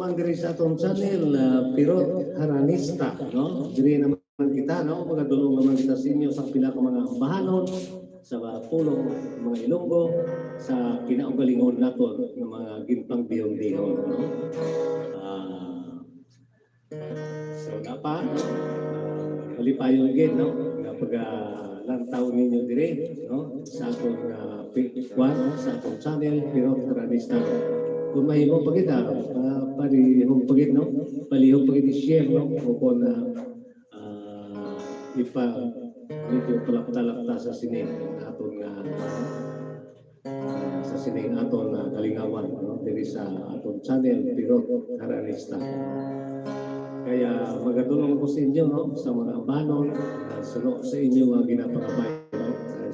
naman diri sa atong channel, Pirot Haranista, no? Diri naman kita, no? Magadulong naman kita sa inyo sa pila ka mga ambahanon, sa pulong mga Ilonggo, sa kinaugalingon naton ng mga gimpang dihon-dihon, no? So napa, malipayon gid, no? Nga paglantaw ninyo dire, no? Sa atong sa atong channel, Pirot Haranista. Kung mahimo pagid palihog pagid, no? Palihog pagid i-share, no? O kung medyo palapta-lapta sa sining aton sa sining aton kalingawan, no? Diri sa aton channel Pirot Haranista. Kaya magadulong ko sa inyo, no? Sa mga ambanon, suno sa inyo ginapangabay.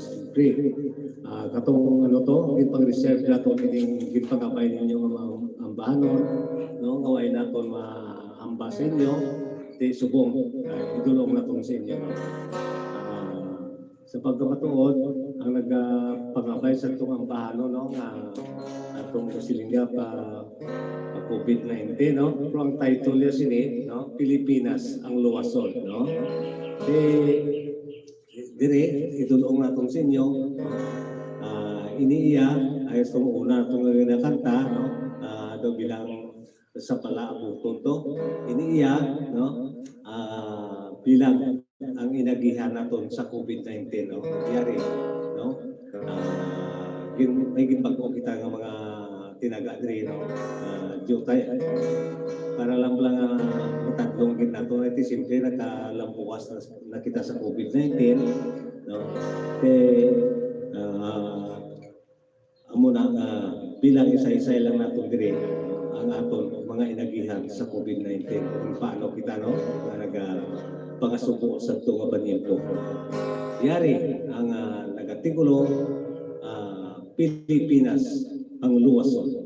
Siyempre, katong ano to, gipang-reserve nato kining gipangabay ninyo mga ambanon, no? Ngaway naton maamba sa inyo, di subong idulong naton sa inyo, no? Sa pagkamatuod, ang nagpangabay sa itong ambahanon, no? Atong kasilingya COVID-19, no? Pero ang title niya sini, no? Pilipinas ang luwason, no? Dire, itulong natin sa inyo, iniiya, ay itong una itong nakanta, no? Do bilang sa palaabukod to, iniiya, no? Bilang ang inagihan natin sa COVID-19, no? Nangyari, no? May ginpag-o kita ng mga tinaga dire, no? Jutay, para lang mataglong gid nato iti simple nakalampuas na kita sa COVID-19, no? Amo na bilang isa-isa lang nato dire ang aton mga inagihan sa COVID-19 kung paano kita, no? Nagpangasubo sa tunga banilko. Yari ang nagatigulo, Pilipinas ang luwason.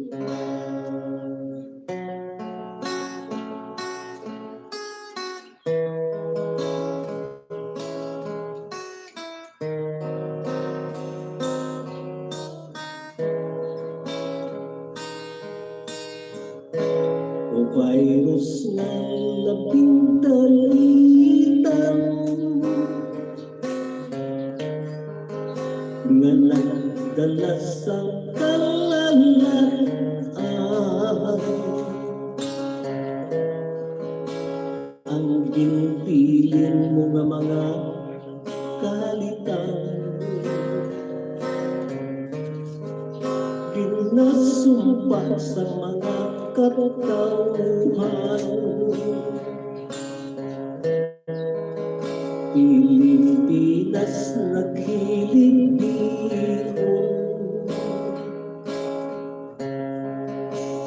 Virus ng labing dalitan nga nagdala sa kalalatan, ang ginbilin mo nga mga kalitan, ginasumpa sa mga katauhan. Pilipinas naghiling-hilong,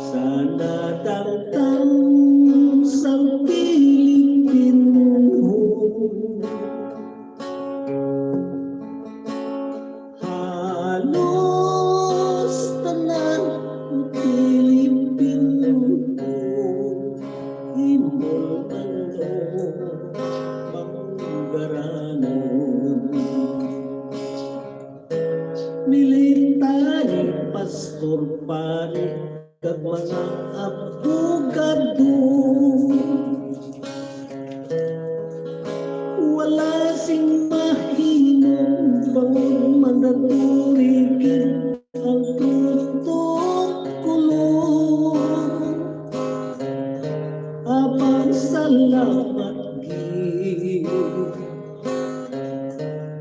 sana dangtang sa Pilipino. Halos tanan military, pastor, pare, kag mga abogado, wala sing mahimong pang manaturikin ang protokolo. Abang salamat gid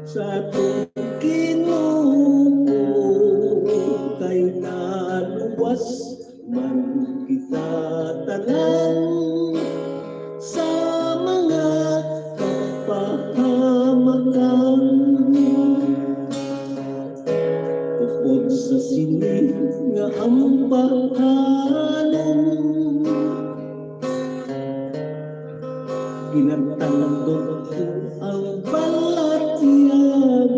sa atong kay naluwas man kita tanan sa mga kapahamakan. Upod sa sining nga ambahanon, ginatandog ko ang balatyagon,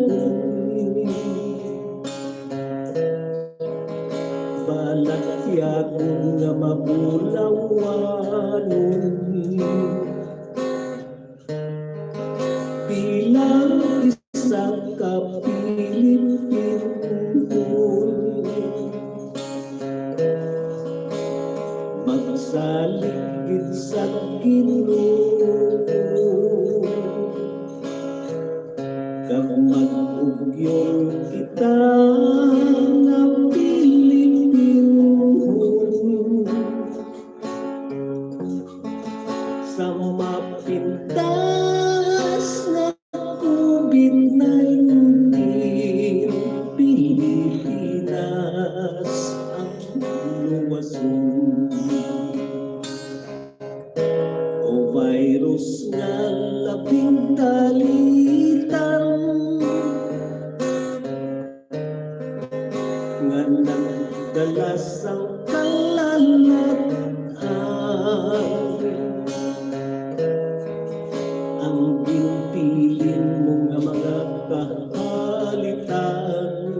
balatyagon nga mabulawanon, bilang isa ka Pilipino. Magsala Magsaligid sa Ginoo kag mag-ugyon kita nga Pilipino sa mapintas na COVID-19 Pilipinas ang luwason o virus nga labing dalitan nga nagdala sa kalalatan ang ginpilin mo nga mga kahalitan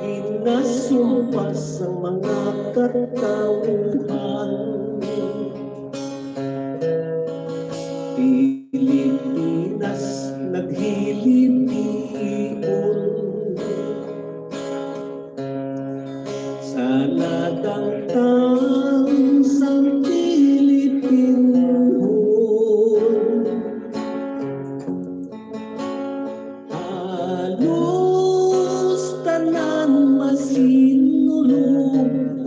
ginasumpas sa mga katauhan Pilipinas naghilipion sa ladangtang sa Pilipino halos tanan masinulungon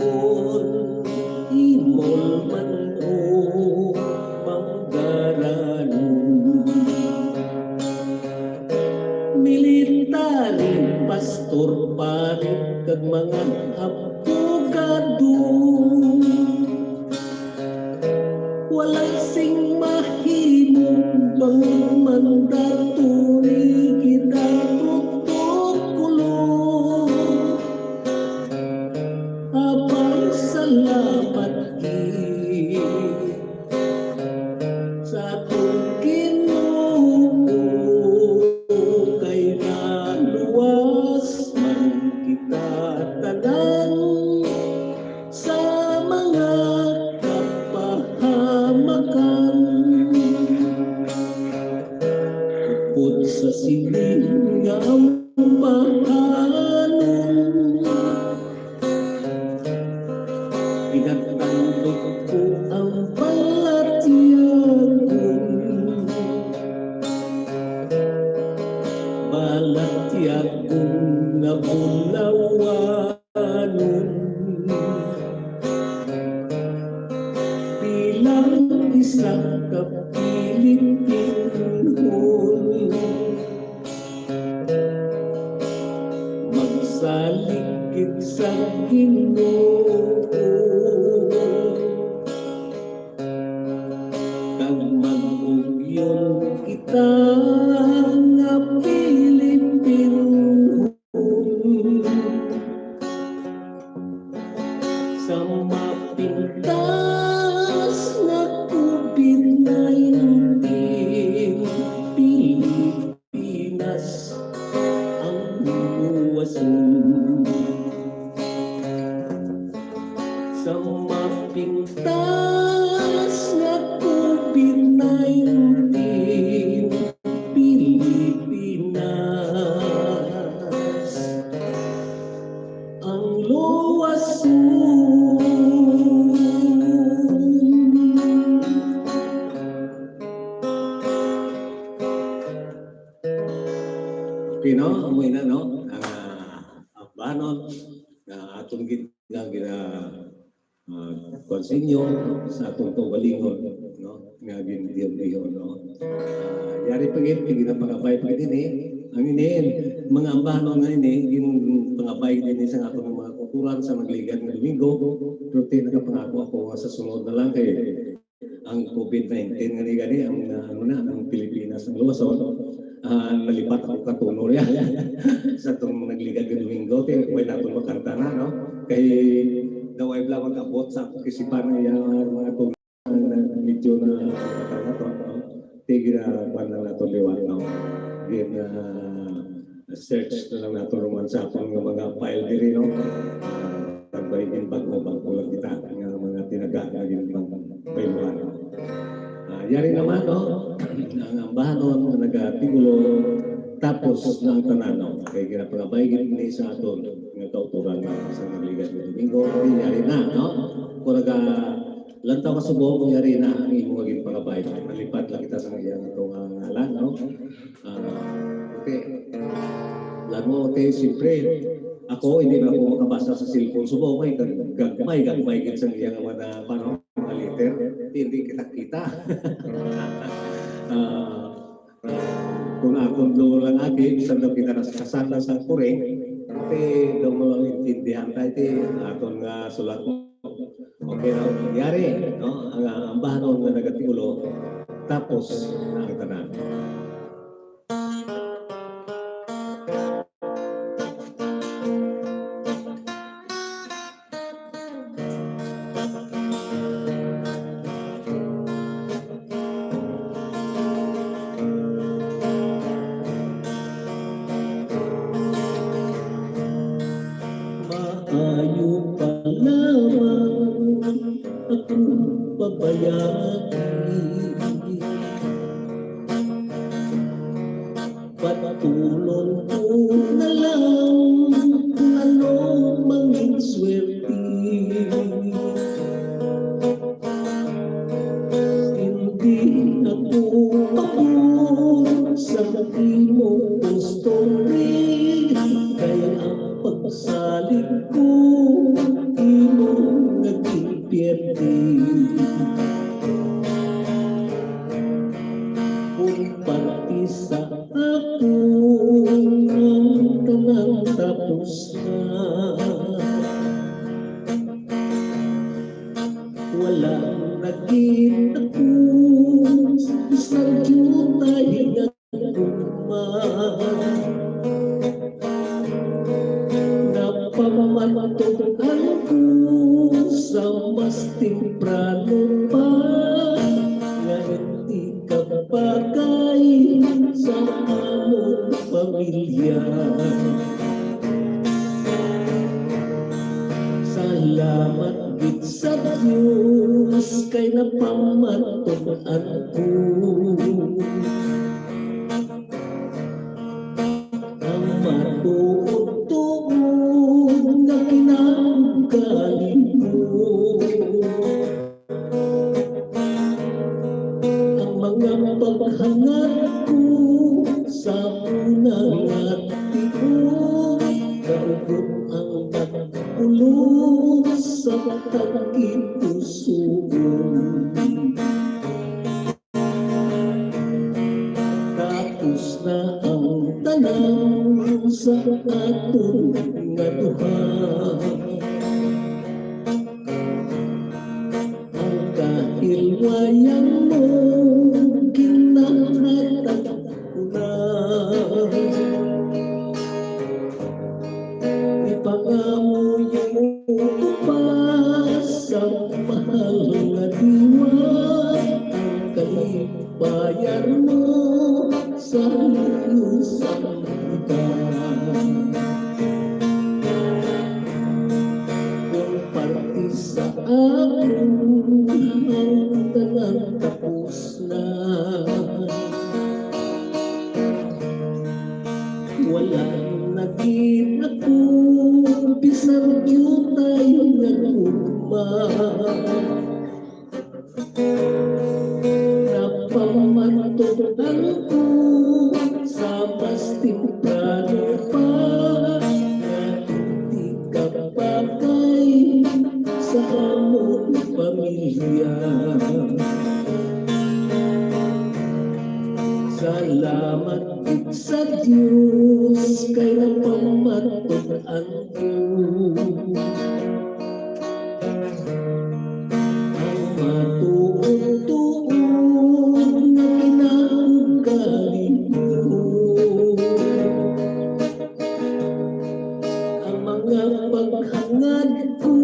imol man o manggaranon military pastor paring kag mga abogado walay sing mahimong bang mandato ni ginatutukulo abay salamat sa atong Ginoo kay naluwas man kita tanan sa mga kapahamakan upod sa sining nga ambahanon pinagtandog ko ang balatyagon nga bulawanon bilang isang kapilipinon magsaligid sa Ginoo kag mag-ugyon kita nga Pilipino sa mapintas na COVID-19 Pilipinas ang luwason sa mapintas na COVID-19 Pilipinas ang luwason Pino, amoy na, no? Ang banon na atong gina konsinyo sa atong tuwalingon, no? Nga gindiyon-diyon, no? Yari pagit, ginapangabay pagit ini, ang iniin, mga ambanon nga ini, ginapangabay din sa atong mga kulturan sa magligan ng Domingo, pero tinagapangako ako nga sa sunod na lang kay ang COVID-19 nga gani ang ang Pilipinas ang luwason. Nalipat ako katuno niya sa itong nagligan ng Domingo, way natin makanta na, no? Kay daway bla mag-abot sa kisipan na yung mga itong medyo na katanga to, no? Tigira pa na nato liwan, no? Search na lang nato naman sa itong mga file diri, no? Tagbayin bago lang kita ng mga tinaga-agin pang bayuan, no? Yari naman, no? Ang ambahanon nga nagatigulo tapos ng tanan, no? Kaya ginapangabay gini sa aton nga kauturan sa nagligat ng Domingo, yari na, no? Kuraga, lantaw ka subo, yari na ang imo maging pagabay. Nalipat lang kita sa iyang itong ngalan, no? Okay. Lalo, okay, siyempre, ako, hindi na ako makabasa sa cellphone. Subo, may gagmay git sa iyang mga paano, mga liter. Hindi kita-kita. Kung akong doon lang agi, bisan daw kita kasala sa kure, daw mo lang intindihan tayo, atong sulat mo. Okay na, nangyari, no? Ang bahanon na nagatiulo, tapos ang tanan. Maayo pa lamang akong pabayagi, patulon ko na lang kung ano manging swerte. Hindi ako pabor sa imong gustong rin, kaya ang pagsalig ko imong naging pierde. Kung pati sa ako ang tanang tapos na, walang naging ako isang jutay na gumang. Napamatokan ko sa mas temprano pa, nga hindi ka bagay sa among pamilya. Salamat gid sa Diyos kay napamatokan ko. Ang matuod-tuod na kinagaling ko, ang mga paghangad ko sa unang atiyon, kaugot ang nagpulot sa tagkipusoon. Tapos na ang tanan sa atong nga duha, ang kahilwayan mo kinahatag ko na. Ipangamuyo mo pa sa mahal nga diwa, ang kalipayan mo sa lusang ita. Kung parte sa akin ang tanan tapos na, walang naging ako bisan jutay nga gumang. Napamatokan ko sa mas temprano pa, nga hindi ka bagay sa among pamilya. Salamat gid sa Diyos kay napamatokan ko. Ang matuod-tuod na kinagaling ko, ang mga paghangad ko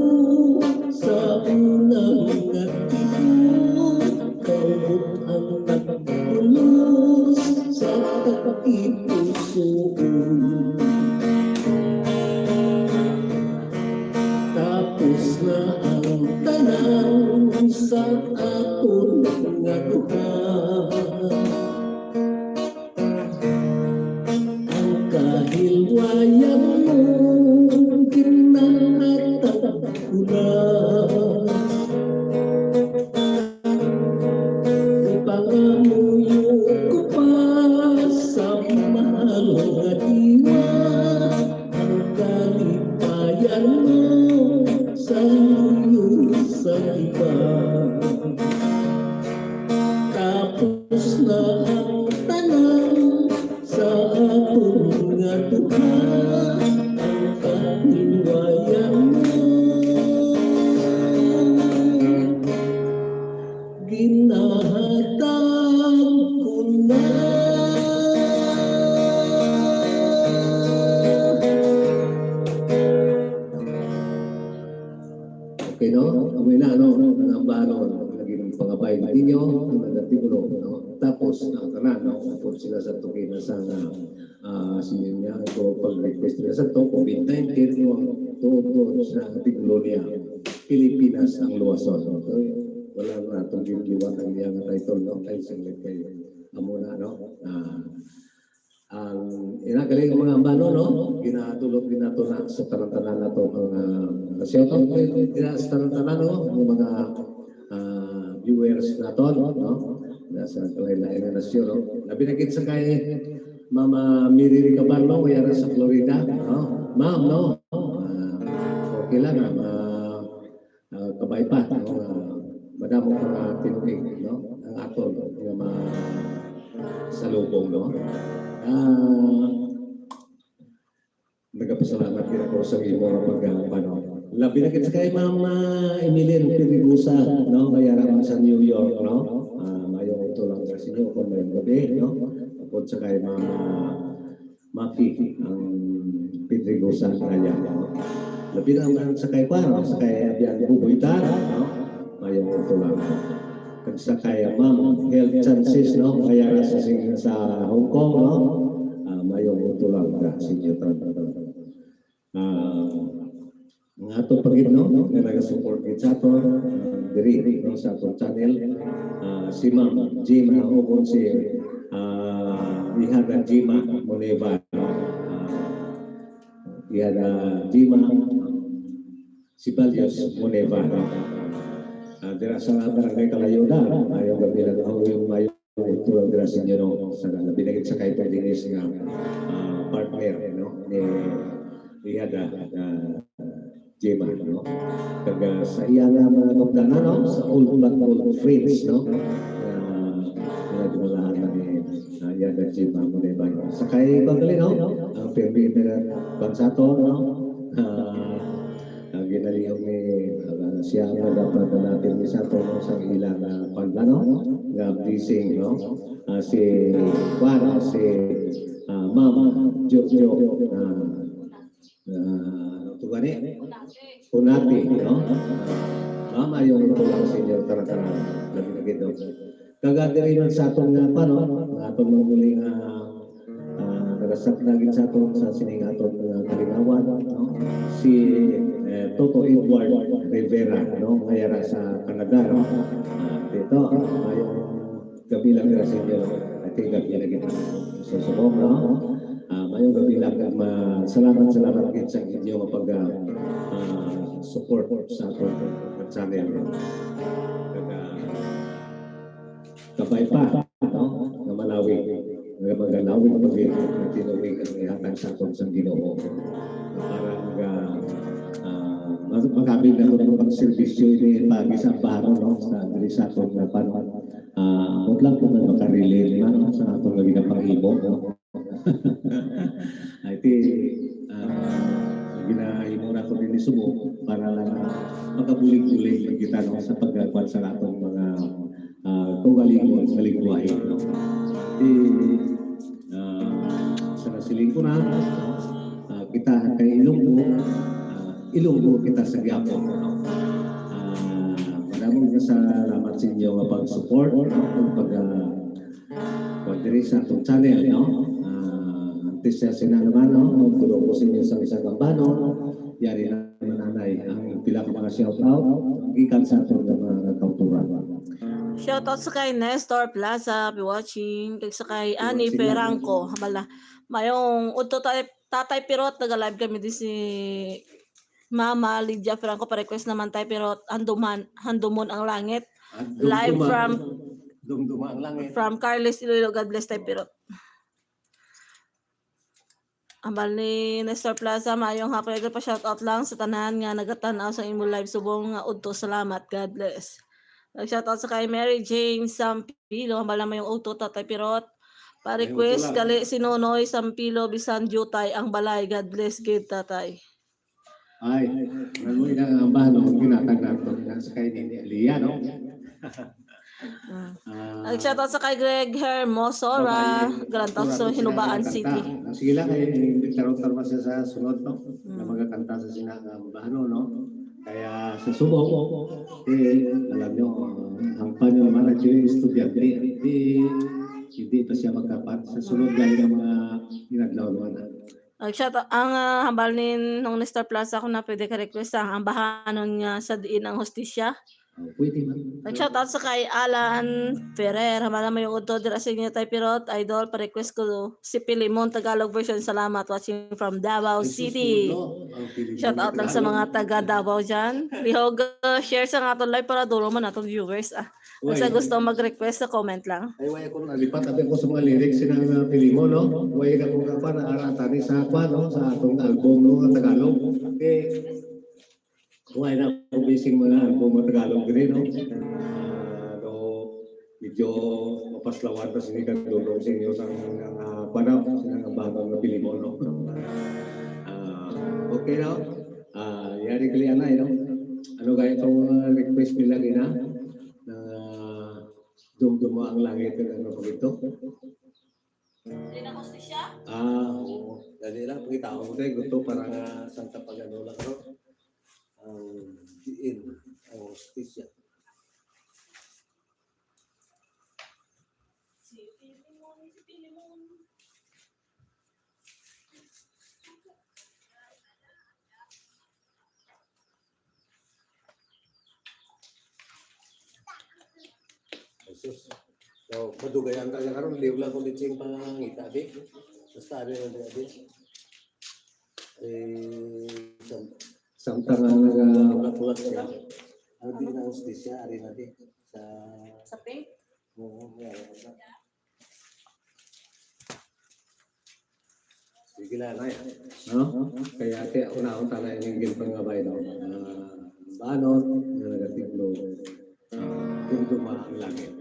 sa unang atiyon, kaugot ang nagpulos sa tagkipusoon. Tapos na ang tanan sa aton nga duha, ang kahilwayan mo kinahatag layo sa iba. Tapos na ang tanan sa akong nga duha, ang katiwayan mo ginahatag ko na. Okay, no? Amoy na, ang banon, naging pangabay ninyo, ang nagatibulo, no? Tapos, ang tanan, no? Kapag sila sa tukin na sa sinin niya, ito, pag-request nila sa to, COVID-19, todo sa tigulo niya, Pilipinas ang luwason. So, wala na itong gigiwat ang iyang title, no? Kahit singlit kayo. Amo na, no? Ang inagaling ng mga ambano, no? Ginatulog din nato na sa tarantanan na ito ang shout out sa tarantanan, no? Ang mga viewers na ito, no? Nasa kalain na nasyon, no? Nabinagit sa kay Mama Miri Cabarlo, mayara sa Florida, no? Ma'am, no? Okay lang, kabay pa, no? Madamo mga tinugig, no? Ang atol, yung mga salubong, no? Nagpasalamat din ako sa iyo pag-pano. Labi na kita kay Mama Emilien Pirigusa, no? Kaya naman sa New York, no? Mayroon ito lang sa inyo kung may gabi, no? Tapos sa kay Mama Maki, ang Pirigusa kaya, no? Labi naman sa kay Juan, sa kay Abian Bubuitar, no? Mayroon ito lang. Sa kaya Ma'am Health Chances, no? Kaya sa Hong Kong, no? Mayong ito lang ka sa inyo. Mga ito pagit, no? Kaya nag-support din sa ito, diri, no? Sa itong channel. Si Ma'am Jima, o kung si Ihada Jima Moneva, Ihada Jima si Balyos Moneva, no? Dira sa barangay Kalayuda, ayaw gabilang ako yung mayo ito ang dira sa inyo, no? Sa binagit sa kay Pedinis nga partner, no? Ni Ihada Jema, no? Kaya sa iya nga mga kapdana, no? Sa Old Blackpool Friends, no? Nagmulahan na ni Ihada Jema mo na ba? Sa kay Pagdali, no? Ang Permi Bansato, no? Ginaliyong ni siya nga dapat natin sa ito sa ilang pagplano nga blessing, no? Si Juan, si Mama Jojo tugani Unati, no? Mama yung ito lang senior taratana lagi na gito kagadi rin sa atong nga pa, no? Atong mamuling nagasak lagi sa atong sa sining atong kalingawan, no? Si Toto Edward Rivera, no? Mayara sa Canada, no? Dito, yung kabilang nila sa inyo, at yung gabi na kita susubok, no? Mayong kabilang salamat din sa inyo support sa atong channel, no? Kapay pa, no? Na malawig, magalawig pag-ibig na tinawig ang ihatag sa atong sa Ginoo. Parang magkabig na ito ng pag-servisyo ni Pagi sa Paro, no? Sa Grisatong na Paro. Huwag lang kung makarelate na, no? Sa atong lagi na pag-ibog, no? Iti, ginahimo na ito din ni Sumo para lang makabulig-bulig kita, no? Sa pagkakwan sa atong mga kaligwahe, no? Sa nasiling ko na, kita kay Ilonggo kita sa Giapo, no? Maraming salamat sa inyo nga pag-support, no? Pag-diri sa itong channel, no? Antes siya sinanaman, no? Tulong ko sa inyo sa isang kambano, yari na mananay ang pila ka mga shout-out, gikan sa itong mga kauturan. Shoutout sa kay Nestor Plaza, be watching. Kag sa kay Ani Ferranco, habala. Mayong udto tatay Pirot, nag-live kami di si Mama Lydia Franco, pa-request naman tayo pero handumon ang langit. Live from Carles Iloilo. God bless tayo pero Ambal ni Nestor Plaza, maayong hapon ito pa shoutout lang sa tanan nga nagatanaw sa imo live subong nga udto. Salamat, God bless. Nag-shoutout sa kay Mary Jane Sampilo, ambal na yung uto Tatay Pirot. Pa-request gali si Nonoy Sampilo bisan jutay ang balay. God bless gid Tatay. Ay, ano mo ang bahano ginatanggal ko sa kay ni Elia, no? Nag-shoutout sa kay Greg Hermosora, Galantaw sa Hinubaan City. Sige lang, tarong-tarong pa siya sa sunod, no? Na magkakanta sa sinakabahano, no? Kaya sa subo, alam nyo, ang panyo naman actually estudyante, hindi pa siya magkapat. Sa sunod dahil ang mga ginaglaw naman. Nag-shoutout ang hambal ni nung Nestor Plaza kung na pwede ka request ang bahanon nga sa diin ang hostisya. Pwede man. Nag-shoutout sa kay Alan Ferrer. Hamala mo yung udto dira sa inyo Tay Pirot. Idol, pa-request ko si Pilimon Tagalog version. Salamat, watching from Davao City. Shoutout lang sa mga taga Davao dyan. Lihog, share sa nga itong live para dulo man natong viewers. Kung sa gusto mag-request sa comment lang. Ay, wala ko nalipat. Abi ko sa mga lyrics ng Pilimon, no? Wala ka kung pa na aratani sa akwa, no? Sa atong album, no? Tagalog. Okay. Wala na po bising mga album ng Tagalog rin, no? No, medyo mapaslawan pa sinig dulong sa inyo sa panahon sa mga bagong na Pilimon, no? Okay, no? Yari kalian na, no? Ano gaya itong request nila gina? Dumdumo ang langit ng ano pag ito. Hindi na hostisya? Oo. Dali lang, pagkita ko tayo, gusto parang santa pag ano lang, no? Ang diin, ang hostisya. Si Pilimon. Jesus. So, madugayan ka karon liw lang kung ditsing pangita di. Basta ari lang di. Samtang nagapulat siya. Ang di na hostisya ari na di sa pink? Oo, sige lang ay. No? Kaya una-una tayo yung gilpang ngabay no. Banon, nagatiglo. Dumduma ang langit.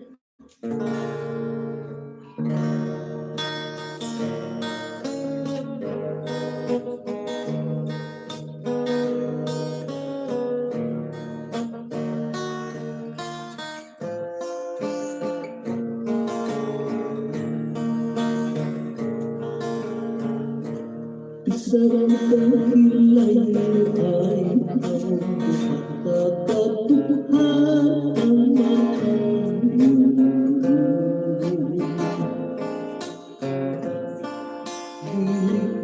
Sarang kahilay ay ang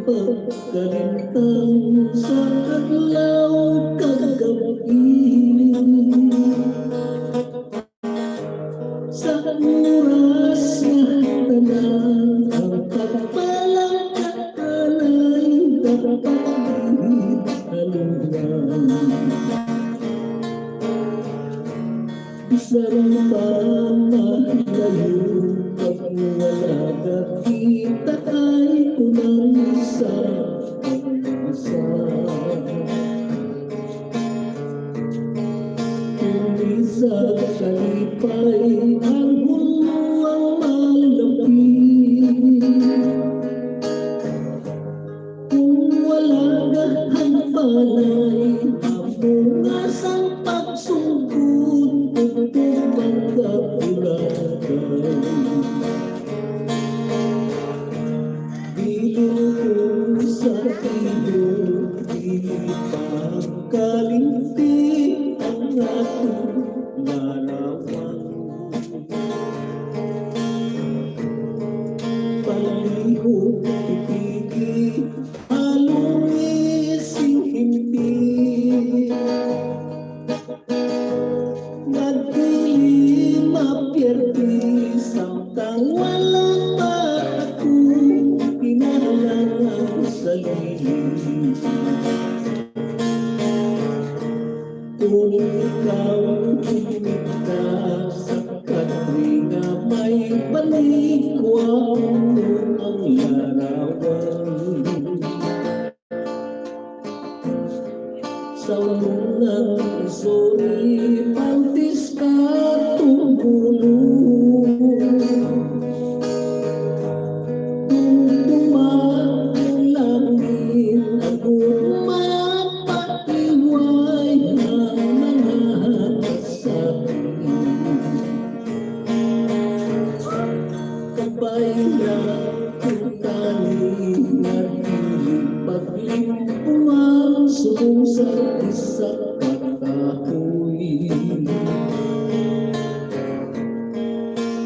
pagkalintang sa adlaw kagabi sa oras nga tanan ang pagpalang kaanay dapat alungan isarang pamahilayo pag wala nakita ay kunang isa Sa kalipay ang huluang malapit kung wala ang palay ang pungasang pagsugod upang magkapulagay bilog sa iyo di pagkalinti ang atong larawan ipantis ka tumulong. Dumagulangin ako mapaiway ng mga sabi. Kabayang kutani na paglimpungan subong sa isa kakahoy.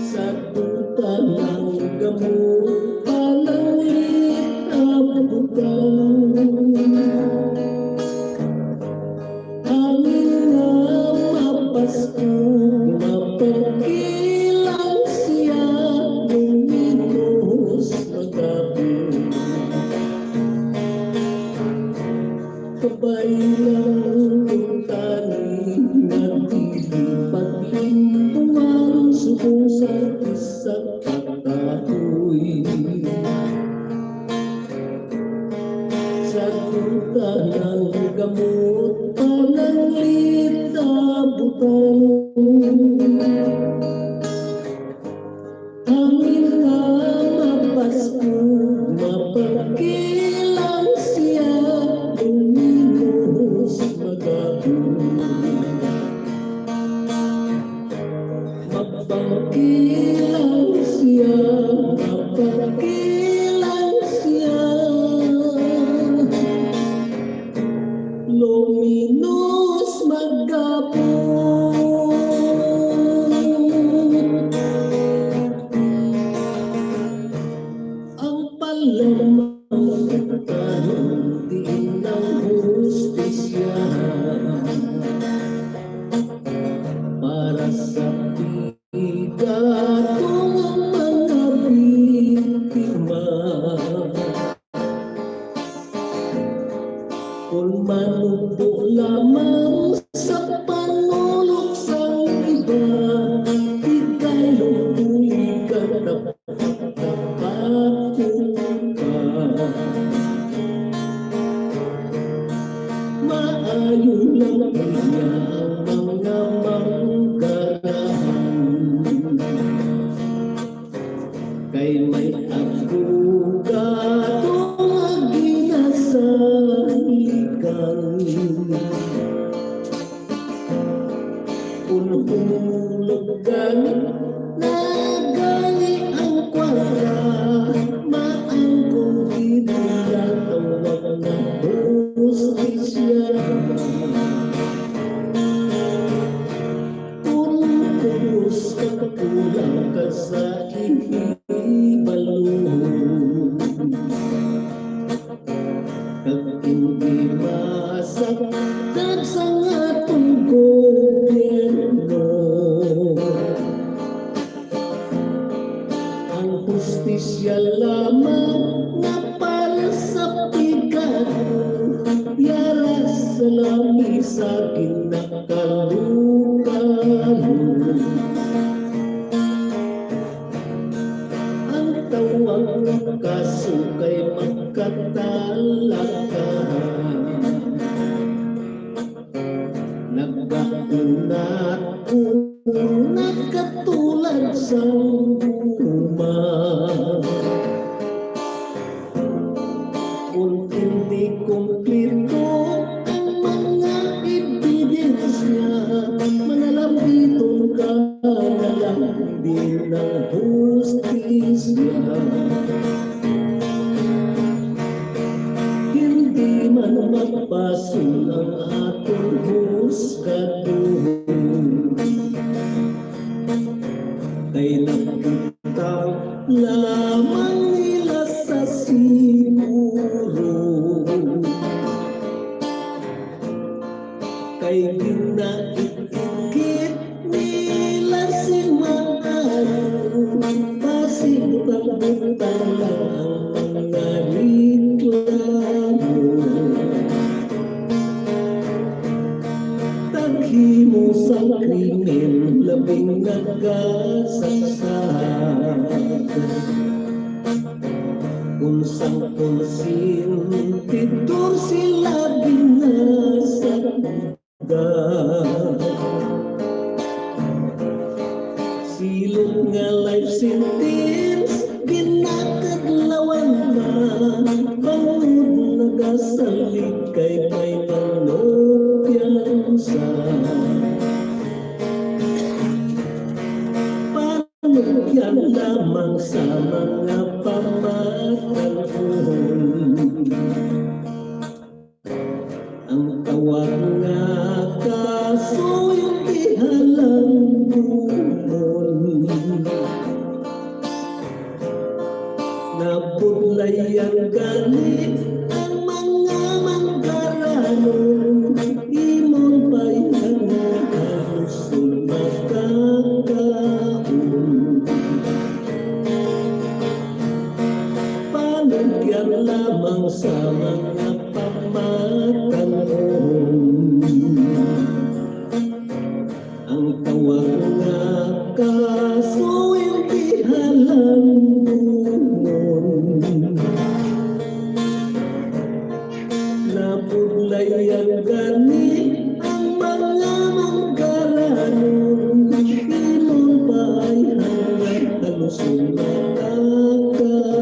Sa tuta ng gamot palangit abutan. Hangin nga mapasko mapagkilang siya luminos magabot. Kabayang tani na tili paglimpungan subong sa isang kakahoy. Sa tuta ng gamot palangit abutan. Hangin nga mapasko mapagkilang siya luminos magabot. Mapagkilang siya, mapagkilang siya, luminos magabot. Ang palamang tanong din ng hustisya para sa bigatong mga biktima. Kung manupo lamang sa panulok sa iba, ika'y lumuligan na pagkakatuka. Maayo lang niya ang mga manggarahan, kay may abugatong ginasalikan. Kung humulog gani na gani ang kwara, maangkong ginilataw ng hustisya. Kung pulos ka kulang ka sa ihibalo, kag hindi masaktan sa atong gobyerno, ang hustisya lamang na para sa pigado, yara sa lamisa kinakalukalo. Ang tawag kaso kay magkatalaka, nagkakunat katulad sa guma. Kung hindi kumplito ang mga ebidensya, manalapiton ka na lang din ng hustisya. Hindi man magpasun ang atong huskado, kay nakutang lamang nila sa siguro, kay ginaikit nila si Maano, pasig tabutan lang lamang sa mga pamatanhon. Ang tawag nga kaso yung ihalang dumon. Napudlayan galit ang mga manggaranon. Imon pa'y hangahalusun makakaon. Palagyan lamang sa mga pamatanhon. Ang tawag nga kaso yung ihalang dumon. Napudlayan gani ang mga manggaranon. Imon pa'y hangahalusun makakaon.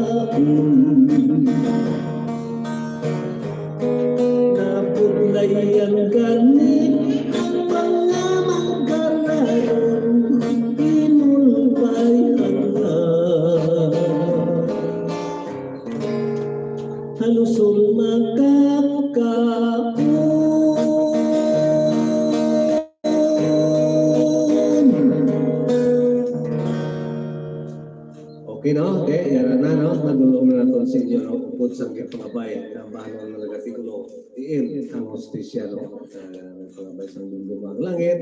Napudlayan gani ang mga manggaranon. Imon pa'y hangahalusun makakaon. Okay, no? Okay, yan na, no? Nagulong na natin sa inyo, no? Upod sa pangabay, ang bahanon ng nagatikulo, iin ang hostisya, no? Pangabay sa lumang langit,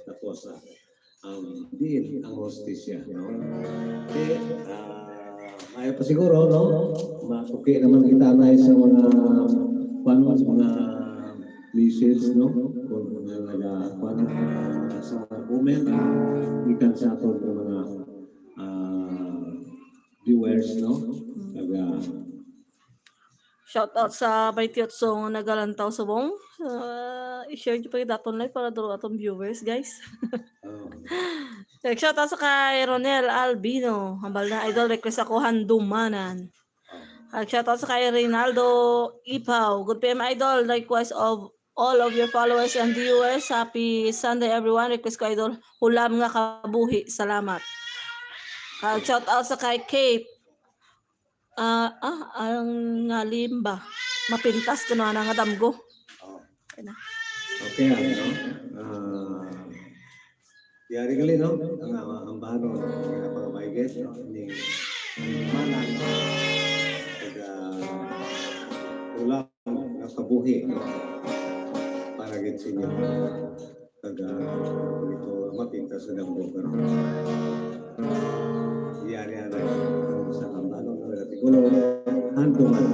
tapos diin ang hostisya, no? Okay, ayaw pa siguro, no? Okay naman kita na sa mga, paano, sa mga message, no? Kung sa comment, ikan sa ato ng mga viewers, no? Shout out sa Baitiot Song nagalantaw sa bong. I-share nyo pa yung daton live para duro atong viewers, guys. Shout out sa kay Ronel Albino. Hambal na idol, request ako handumanan. Shout out sa kay Reynaldo Ipaw. Good PM idol, request of all of your followers and viewers. Happy Sunday everyone. Request ko idol, hulam nga kabuhi. Salamat. Shout out sa kay Kate. Ang ngalimba. Mapintas ko na nga damgo. Okay na. Okay, no? Yari gali, no? Ang bahanon ng mga baigit, no? Ni manan, ulang na kabuhi, no? Para git sa inyo, ito mapintas sa damgo. Pero, yari-yari sa kambanon ng natikulo, handuman.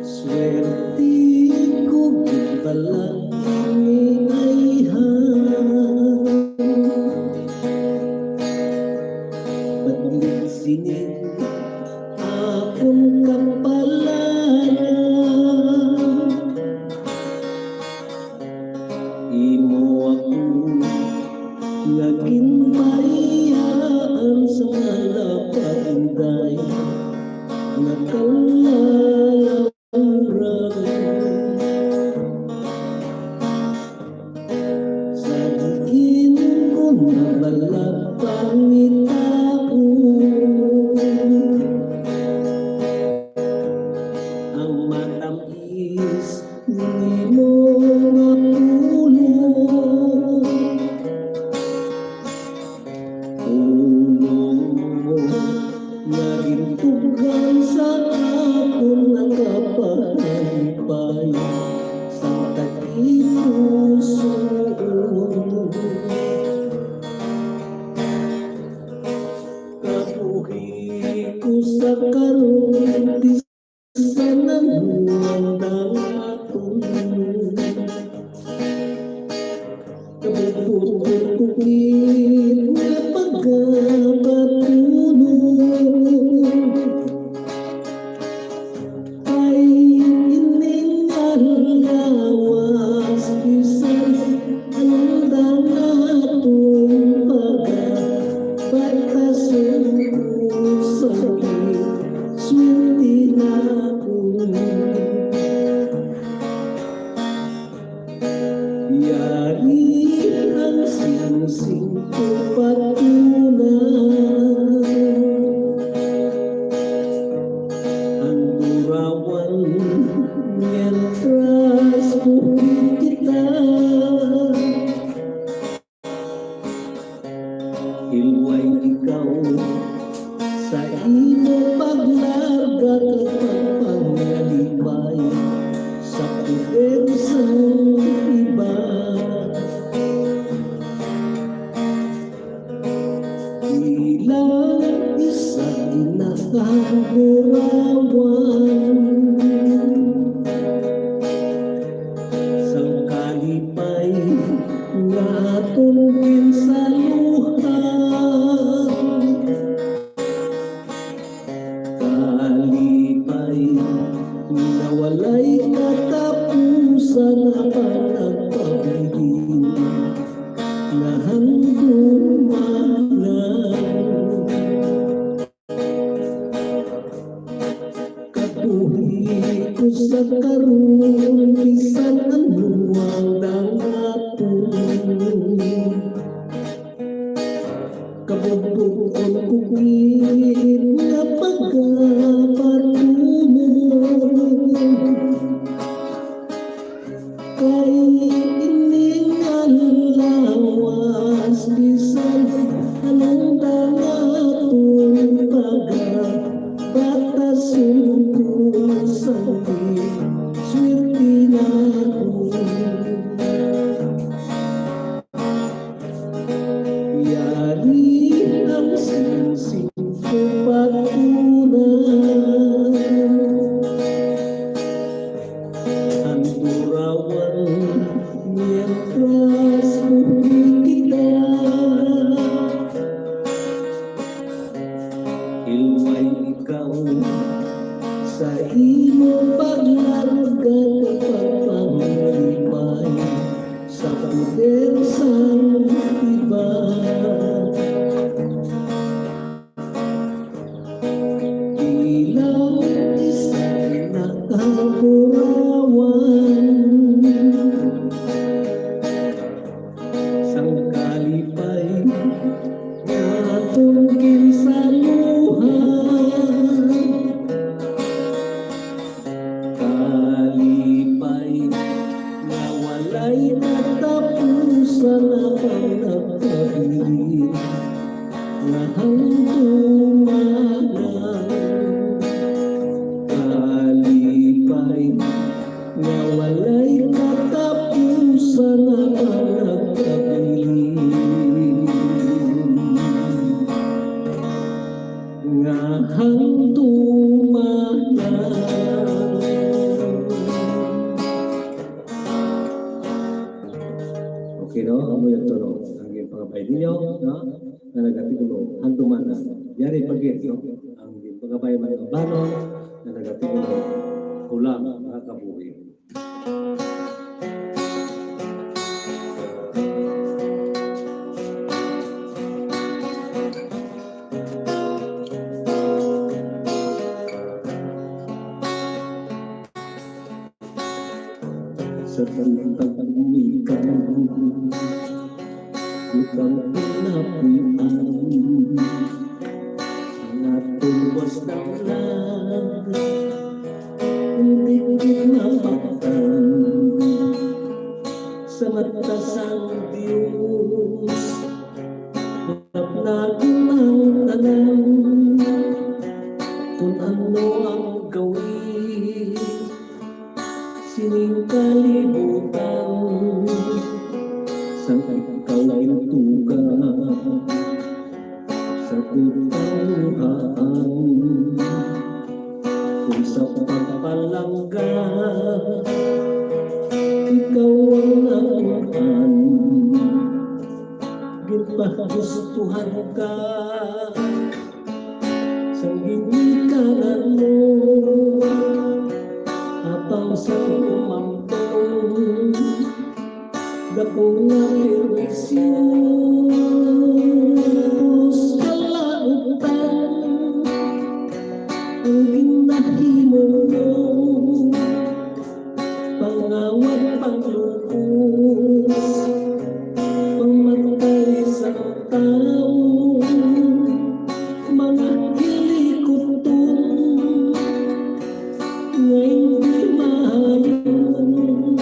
Swerte ko pala sinin akong kapalaran. Imo ako naging bayaan sa malapanday nakalalawran. Sa diin ko na balapangit sa karon di sa namuwang ng atong buhay kita. Hilway ikaw sa imo paglarga kapag pangalipay sa puder sa iba. Ilang isa inakagurawan sang kalipay nga tungin sa luha. Kalipay na walay katapusan na panagpapigil na handumanan. Kabuhi ko sa karoon bisan ano ang dangatun. Kabubuon ko gid nga pagkapatunod kay ining alawas bisan anong dangatun pagkapatasun ko sa swerte na ko. Yari ang singsing ko patunan, handurawan mientras buhay kita. Hilway ikaw sa imo paglarga kapag pangalipay sa puder sa iba. Ilang isa'y nakagurawan sang kalipay nga tungkil sa luha. Kalipay na walay katapusan na panagpapigil na handumanan. Kalipay na walay katapusan na panagpapigil nga handumanan. Okay, no? Amo yung tono. Ang iyong pangabay ninyo, no? Na nagatigulo, handumanan. Yari pag-iit, no? Ang iyong pangabay may banon na nagatigulo, ulam, mga kabuhi. Sa pagpapamikan, butang pinapuan, ang atong wasang lang, hindi kinapaktan. Sa mata sang Diyos, harap natin ang tanan, kung ano ang gawin. Sining kalibutan sang ikaw intugan sa tutauhan, kung sa pagpalangga ikaw ang nakuhan. Ginpagustuhan ka sang ginikanan mo atang sa umampong dako nga perwisyon kalautan ang ginahimo mo pangawat panglungkos pangmatay sa tao mga kilikutong ngayon di mahayon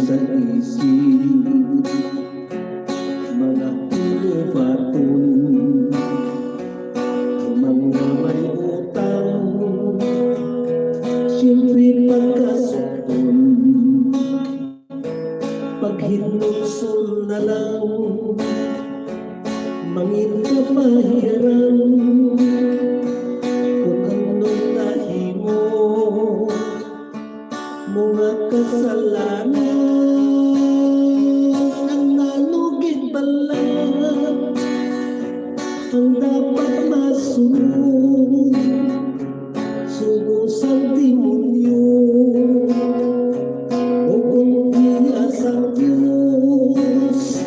sa isip, mga baton, mga may utang, siyempre pagkasukton, paghinusol na lang, mangin kapahiran, kung anong nahimo, mga kasalanan, ang nalugid balang, ang dapat masunod, subusang demonyo, o kundi asang Diyos,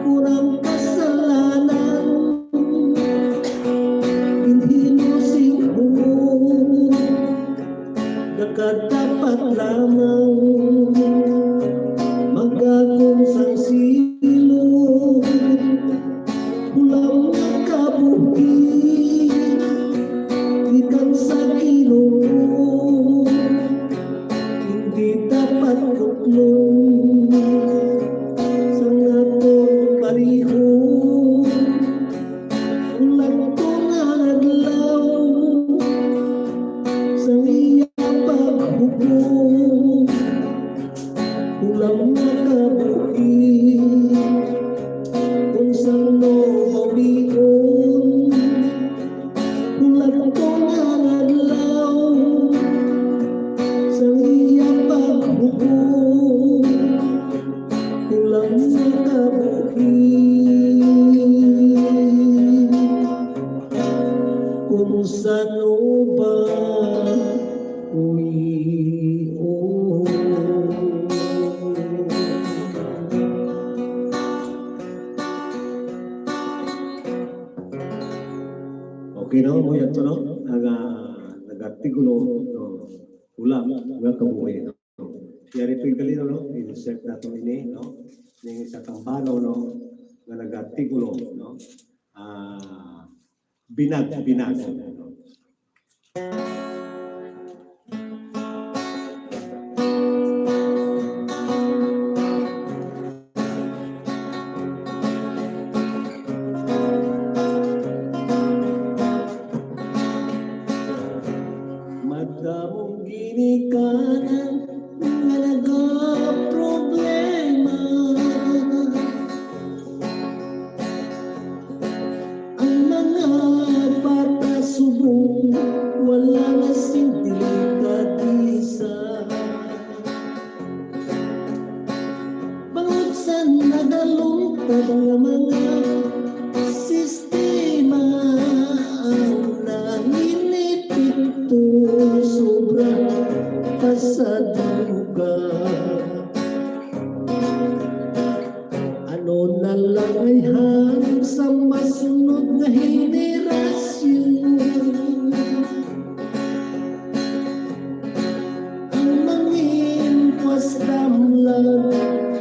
kurang kasalanan, hindi mo siguro, nakadapat lamang, magagong sang silong, pulang nakabuhi, ikan sa kilong, hindi dapat kutlong, sa atong pariho, ulang kong adlaw, sa iyang paghukom, ulang nakabuhi, kung saan mo mawion, ulang kong adlaw, sa iyang paghukom, ulang nakabuhi, kung saan ba uwion. Okay no, mo yan to no? Nag-artikulo no? Ulam, nga kabuhay no? Yari po yung kalino no? I-insert na ito ini no? Yung isa kampano no? Nga nag-artikulo no? Binag no? Madamong ginikanan nga nagaproblema, ang mga bata subong wala na sindilikatisa, bangod sa nagalungkot nga mga sistema, ang nanginipit sobra pasaduga, ano na lang ay hang sa masunod na henerasyon, ang mangin pasdamlan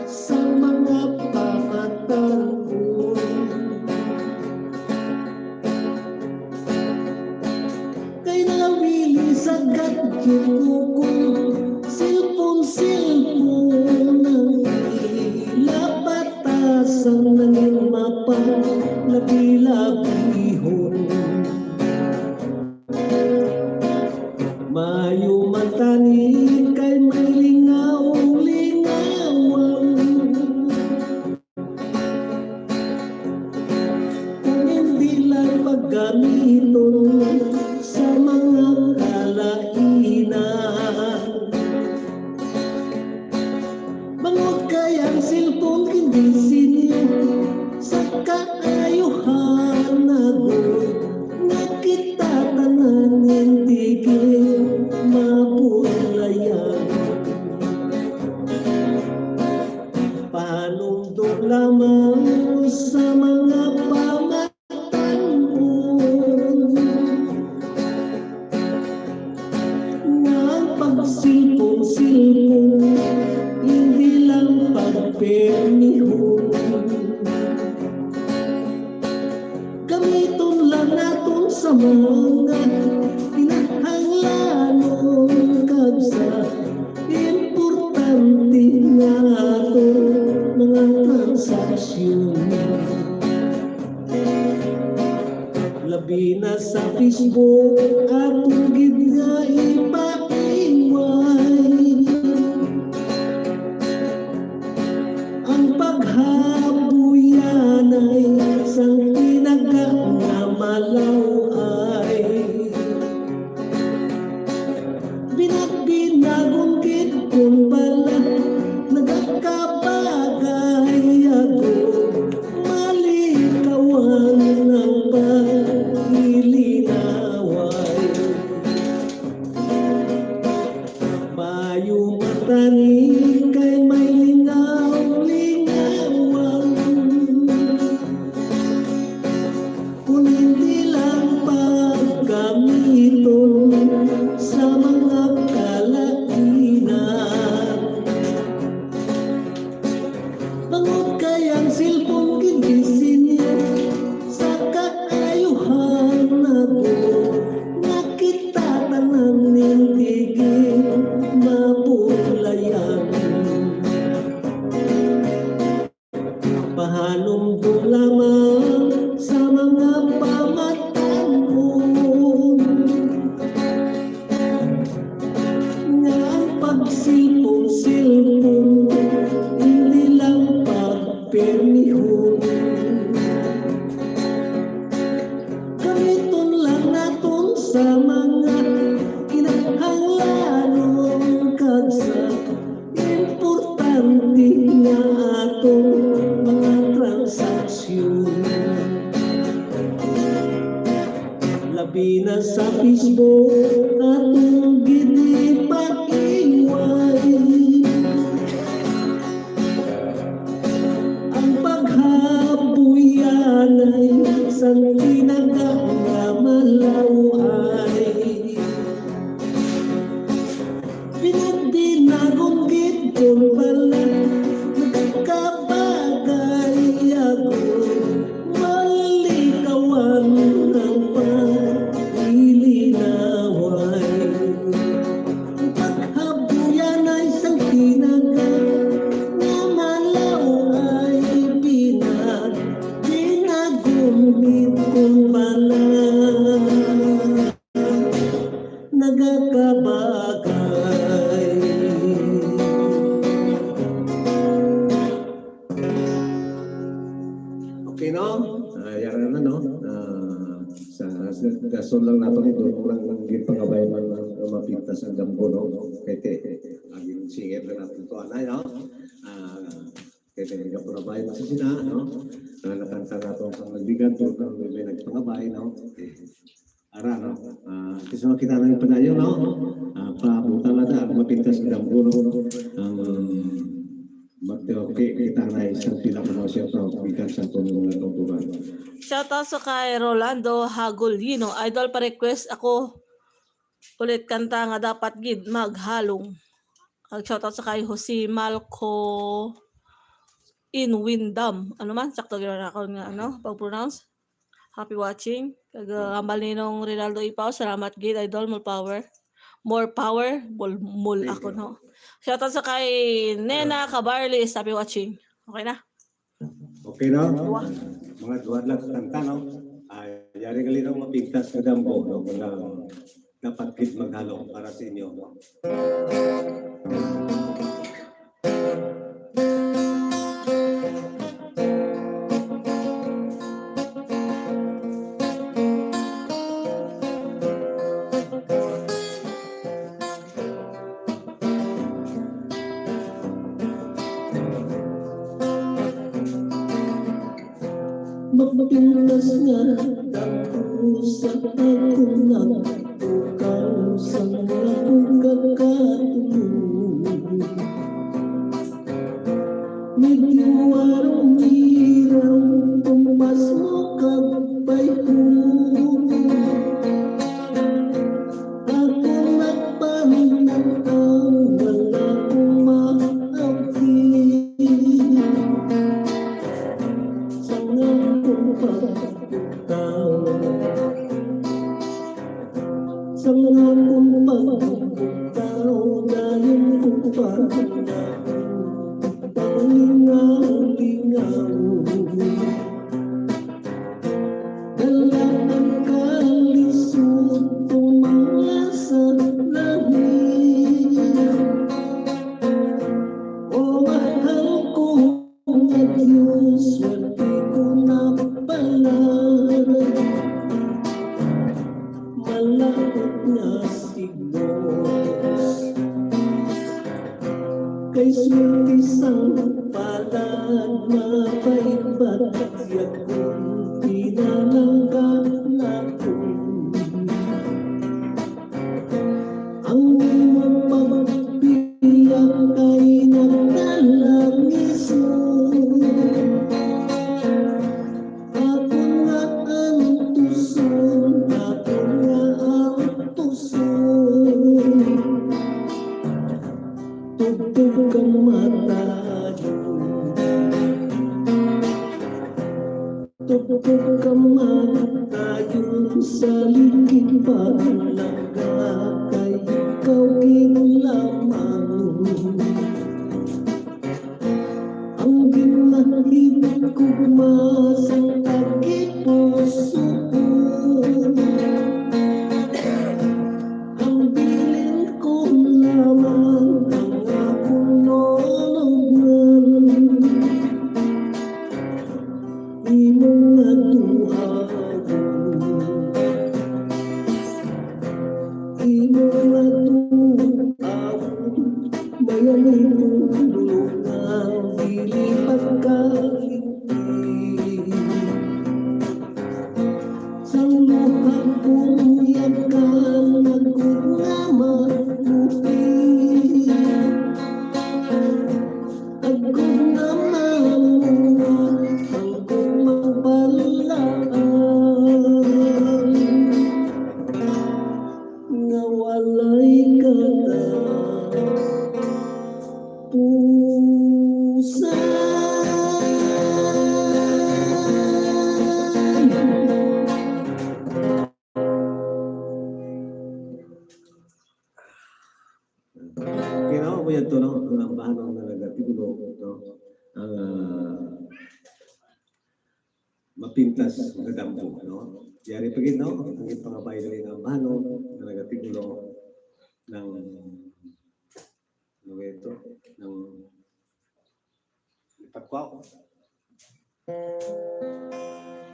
sa mga pamatangko, kay nawili sa gatjukong silpong-silpong ng ilabatas ang nanging mapalabi-labihon, mayo matani kay may lingaw-lingawang, kung hindi lang paggamiton sa mga kalainan, bangod kayang silpong hindi sinyo sa kaayuhan nagon, nga kita tanan hindi mapulayan, panundok lamang sa mga pamatangkon, nga pagsilpong-silpong hindi lang pagpernihon, gamiton lang naton sa mga pinahanglanon, kagsa importante nga Labi na sa Facebook akong gid nga ipaiway. Ang paghabuyan ay isang tinaga nga malaway. Binagong gid kung pala nagkabagay ako. Malikawan ng pag-ilinaway. Bayo mata ni kay may lingaw-lingawan. Kung hindi lang pagkamiton sa mga kalainan. Bangot kayang silpong gigisin niya sa kaayuhan ako. Nakita tanang nindigin mapulayan. Pahanumdum lamang sa mga pamatangon nga ang pagsilpong-silpong hindi lang pagpirmihon. Gamiton lang naton sa mga kinahanglanon kag sa importante nga atong mga transaksyon. Labi na sa Facebook atong gid pag-iway. Ang paghabuyan ay isang tinaga nga malaway. Pinagbinagong gid kung pala nagkabagay ako. Malikawan ng pag-ilinaway. Ang paghabuyan ay isang tinaga nga malaway. Pinagumit kung pala nagkabagay. Okay, no? Yaran na, no? Sa gasol lang nato ito, kurang lang gipangabay man ng mapigtas ang damgo, no? Kaya aging singit lang natin ito, anay, no? Kaya nagpangabay na sa sina, no? Nakanta nato ang nagbigan, to kang may nagpangabay, no? Ara, no? Kasi makita na yung panayo, no? Pabutan na ang mapigtas ang damgo, no? Okay, kita na isang pinakamaw siya pa bigan sa itong mga tuturan. Shoutout sa kay Rolando Hagulino. Idol, pa-request ako ulit kanta nga dapat gid maghalong. Shoutout sa kay Jose Malco in Windham. Ano man, sakto gano'n ako nga, pag-pronounce. Happy watching. Kagambal ninong Rinaldo Ipaw. Salamat gid, Idol, more power. More power, mul ako, no? Shoutout sa kay Nena Cabarlis. Happy watching. Okay na? Okay, no? Mga duwan lang sa kanta, no? Yari gali nang mapigtas na dambo, no? Mga dapat kit maghalo para sa inyo, no? Magpintas nga ako sa akong natukaw sa mga pagkakatulog. Medyo araw-iraw tumpas mo kagbay ko. Ako nagpahinataw, wala kong maabdi. Sa mga kumpagpagtaw dahil kumpagpagtaw pangingaw-ingaw dalaman ka sa'yo, swerte ko na pala. Malapit na sigos, kay swerte sang palad, mabait ba't yakong pinalangga na ko. Ang iyong pagpiliang kay nakalangis mo. Ako nga ang tuson, ako nga ang tuson. Tugtog kang matayo, tugtog kang matayo sa ligid palangga, kay ikaw lamang ang ginahid ko masang tagipuso. Ang bilin ko lamang ang akong nolungan, imong atuhagon, imong atuhagon, bayanin kong tulungan, dili pagkaligid. Sang luha kong yakan, nagkut nga mabuti. Agkut nga mamuha, ang kong magbalaan. Nga walay kata pusa. Ginawa mo yan to, no? Ang bahanang na nagatigulo, no? Ang mapintas na dampo, no? Yari pagin, no? Ang ipangabay na rin ang bahanong na nagatigulo ng ano ito? Ng ipagkwaw.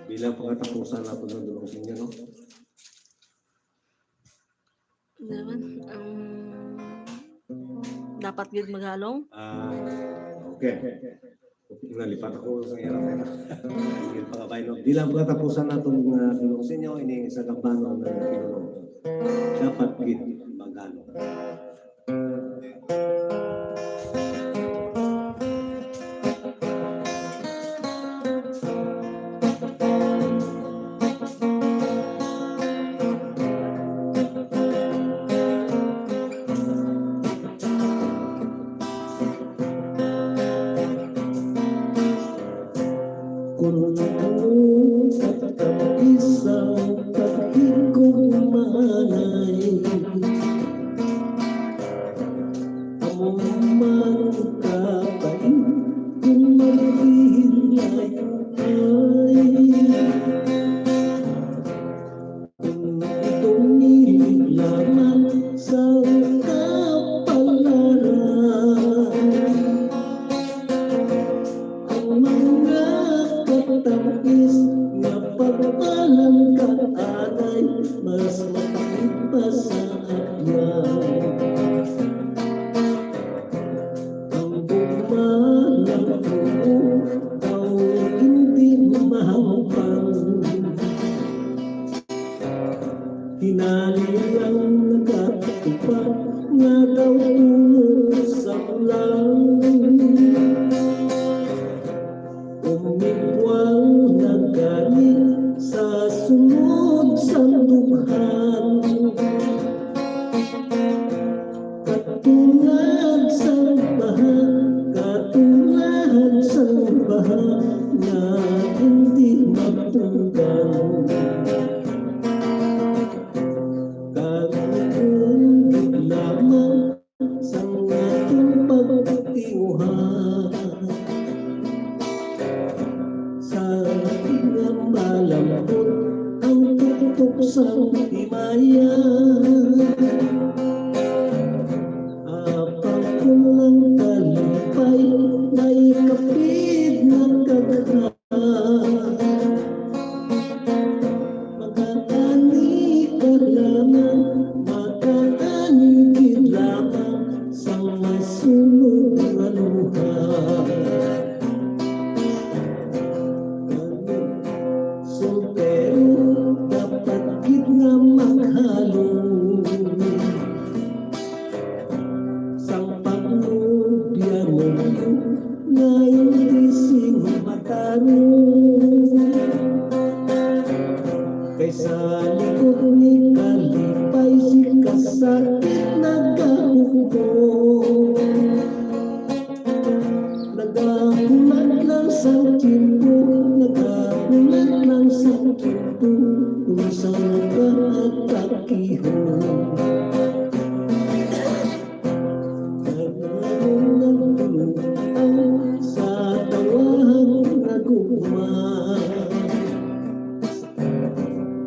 Bilang pangatapusan na po ng dulong sa inyo, no? Naman, dapat gid maghalong. Okay. Nalipat ako sa hirap na ito. Yung pangabay, no? Bilang pangatapusan na itong dulong sa inyo, ini sa kampano na tinulong. Dapat gid maghalong. Kung ang isang paghigong manay, among magkapay, kung maghihilay ay, kung itong nilaman sa kapalaran, ang mga katapis na pagpalang kaanay, mas mapait pa sa akyan. Ang bumalang buo, daw hindi mahampang. Hinali lang nakatupad, nga daw tungo sa ulang. Umigwang na galing sa sunod sa dukhan, katulad sa baha, katulad sa baha, na hindi matunggan. Kagugod lamang sa ating pagtinguhan, sa ating malambot ang tutok sa himaya. Apang kulang kalipay, may kapit na ngayon ising matarong. Kaysa likod ni kalipay si kasakit nagkahukom. Nagahulat lang sa tiempo, nagahulat lang sa tiempo, kung saan ka at takihon. Nagtulungan sa tawahan nagugma,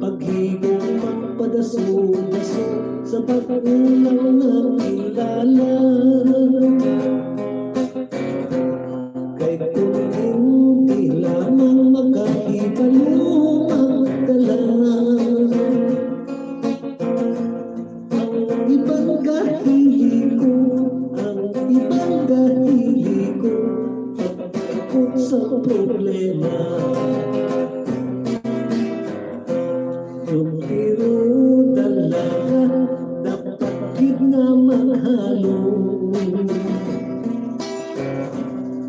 paghigong magpadaso-daso sa pag-ulang na kilala. Kay kung hindi lamang makahibalo magdala, ang ibang kahili ko, ang ibang kahili ko, pagkakot sa problema. Pero dalaga, dapat gid nga maghalong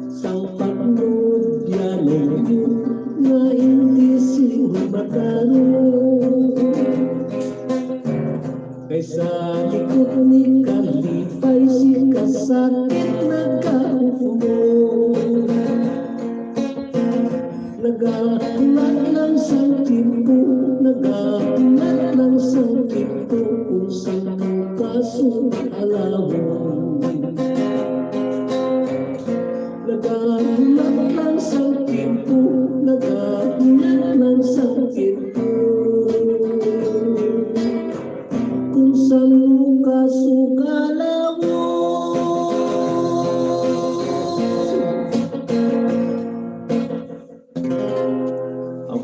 sang pagnudyanon yun nga hindi singbataro. Kaysa likod ni kalipay si kasakit nagkahukom. Nagahulat lang sa tiempo, nagahulat lang sa tiempo, kung saan mo kasunalawon. Nagahulat lang sa tiempo, nagahulat lang sa tiempo, kung saan mo kasunalawon.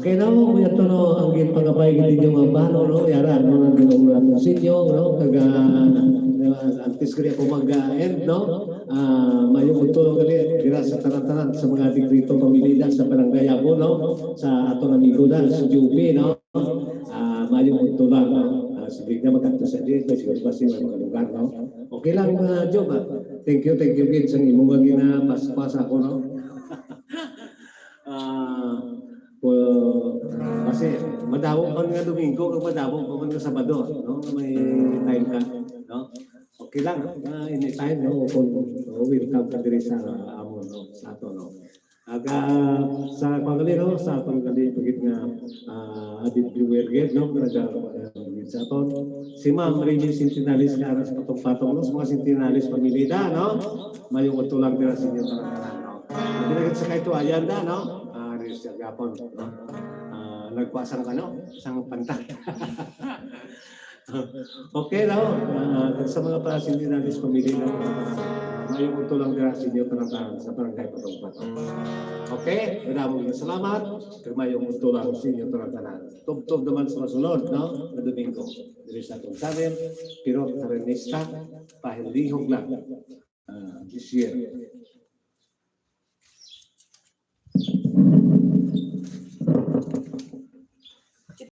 Okay na mo, kaya ito no, ang pagkabay din yung mga bano, no, yaran mo nang ginuulat ng sinyo, no, kaga, antes kaya ko mag-end, no, mayong utulong kali, dira sa tanan-tanan, sa mga dikrito pamilya sa barangay Abo, no, sa atong amigo na, sa UP, no, mayong utulong, no, sige na magkanto sa dito, siguro pa siya mga lugar, no, okay lang, Job, thank you, Gid, sa imong ginapas-pas ako, no. Kasi madawong ka nga Domingo, kung madawong ka nga Sabado, no? May time ka, no? Okay lang, anytime, no? Kung welcome ka diri sa amon, no? Sa ato, no? Sa panggali, no? Sa panggali, pagit nga adit viewer gate, no? Sa ato, si Ma'am Regine Sintinalis nga aras patong-patong, no? Sa mga Sintinalis pamilya, no? Mayong utulang dira sa inyo talaga, no? Hindi na sa kaito ayan na, no? Sa Gapon, no? Nagpasang ka, no? Isang pantay. Okay, no? Sa mga Sintinalis pamilya, no? Mayong utulang dira sa inyo talaga sa barangay Patong-Patong. Okay? Maraming salamat. Mayong utulang sa inyo talaga. Tub-tub naman sa masunod, no? Na Domingo. Dili sa atong sabi, pero karenista, pahindihog lang this year.